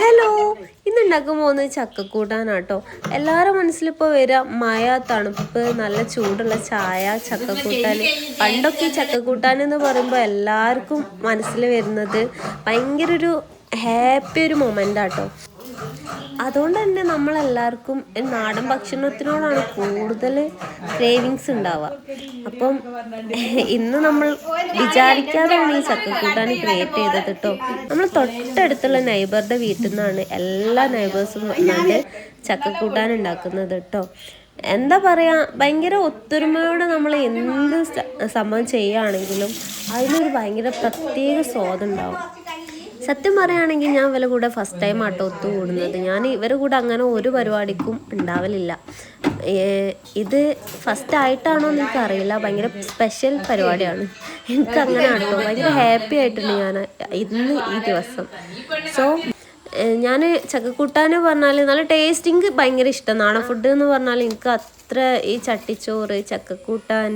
Hello, ഇന്നുണ്ടാക്കാൻ പോകുന്നത് ചക്കക്കൂട്ടാനാട്ടോ. എല്ലാവരുടെ മനസ്സിലിപ്പോൾ വരിക മഴ, തണുപ്പ്, നല്ല ചൂടുള്ള ചായ, ചക്കക്കൂട്ടാൻ. പണ്ടൊക്കെ ഈ ചക്കക്കൂട്ടാൻ എന്ന് പറയുമ്പോൾ എല്ലാവർക്കും മനസ്സിൽ വരുന്നത് ഭയങ്കര ഒരു ഹാപ്പി ഒരു മൊമെൻ്റാട്ടോ. അതുകൊണ്ട് തന്നെ നമ്മളെല്ലാവർക്കും നാടൻ ഭക്ഷണത്തിനോടാണ് കൂടുതൽ ക്രേവിങ്സ് ഉണ്ടാവുക. അപ്പം ഇന്ന് നമ്മൾ വിചാരിക്കാതെയാണ് ഈ ചക്കക്കൂട്ടാൻ ക്രിയേറ്റ് ചെയ്തത് കേട്ടോ. നമ്മൾ തൊട്ടടുത്തുള്ള നെയ്ബറുടെ വീട്ടിൽ നിന്നാണ് എല്ലാ നെയ്ബേഴ്സും വന്നിട്ട് ചക്കക്കൂട്ടാൻ ഉണ്ടാക്കുന്നത് കേട്ടോ. എന്താ പറയുക, ഭയങ്കര ഒത്തൊരുമയോടെ നമ്മൾ എന്ത് സംഭവം ചെയ്യുകയാണെങ്കിലും അതിനൊരു ഭയങ്കര പ്രത്യേക സ്വാദുണ്ടാവും. സത്യം പറയുകയാണെങ്കിൽ ഞാൻ ഇവരുടെ കൂടെ ഫസ്റ്റ് ടൈം ആട്ടോ ഒത്തുകൂടുന്നത്. ഞാൻ ഇവരുടെ കൂടെ അങ്ങനെ ഒരു പരിപാടിക്കും ഉണ്ടാവലില്ല. ഇത് ഫസ്റ്റ് ആയിട്ടാണോ എന്ന് എനിക്കറിയില്ല. ഭയങ്കര സ്പെഷ്യൽ പരിപാടിയാണ്. എനിക്കങ്ങനെ ആട്ടോ ഭയങ്കര ഹാപ്പി ആയിട്ടുണ്ട് ഞാൻ ഇന്ന് ഈ ദിവസം. സോ ഞാൻ ചക്കക്കൂട്ടാൻ പറഞ്ഞാൽ നല്ല ടേസ്റ്റിങ് ഭയങ്കര ഇഷ്ടം. നാടൻ ഫുഡ് എന്ന് പറഞ്ഞാൽ എനിക്ക് അത്ര ഈ ചട്ടിച്ചോറ്, ചക്കക്കൂട്ടാൻ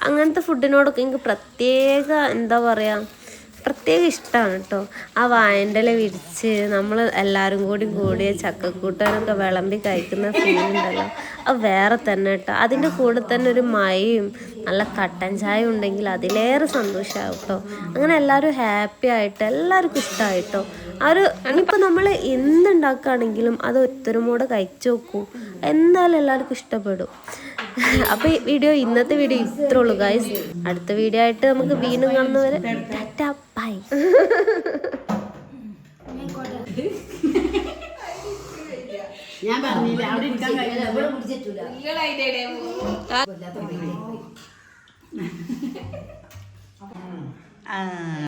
അങ്ങനത്തെ ഫുഡിനോടൊക്കെ എനിക്ക് പ്രത്യേക എന്താ പറയുക പ്രത്യേക ഇഷ്ടമാണ് കേട്ടോ. ആ വാഴൻ്റെല വിരിച്ച് നമ്മൾ എല്ലാവരും കൂടിയ ചക്കക്കൂട്ടാനൊക്കെ വിളമ്പി കഴിക്കുന്ന ഫീലുണ്ടല്ലോ, അത് വേറെ തന്നെ കേട്ടോ. അതിൻ്റെ കൂടെ തന്നെ ഒരു മഴയും നല്ല കട്ടൻ ചായ ഉണ്ടെങ്കിൽ അതിലേറെ സന്തോഷമാകും കേട്ടോ. അങ്ങനെ എല്ലാവരും ഹാപ്പി ആയിട്ട് എല്ലാവർക്കും ഇഷ്ടമായിട്ടോ. ആ ഒരു ഇനിയിപ്പോൾ നമ്മൾ എന്തുണ്ടാക്കുകയാണെങ്കിലും അത് ഒത്തൊരുമോടെ കഴിച്ചു നോക്കൂ, എന്തായാലും എല്ലാവർക്കും ഇഷ്ടപ്പെടും. അപ്പോൾ ഈ ഇന്നത്തെ വീഡിയോ ഇത്രേ ഉള്ളൂ ഗൈസ്. അടുത്ത വീഡിയോ ആയിട്ട് നമുക്ക് വീണ്ടും കാണുന്നവരെ ടാറ്റാ ബൈ. ഞാൻ പറഞ്ഞില്ല അവിടെ ഇരിക്കാൻ കഴിയില്ല.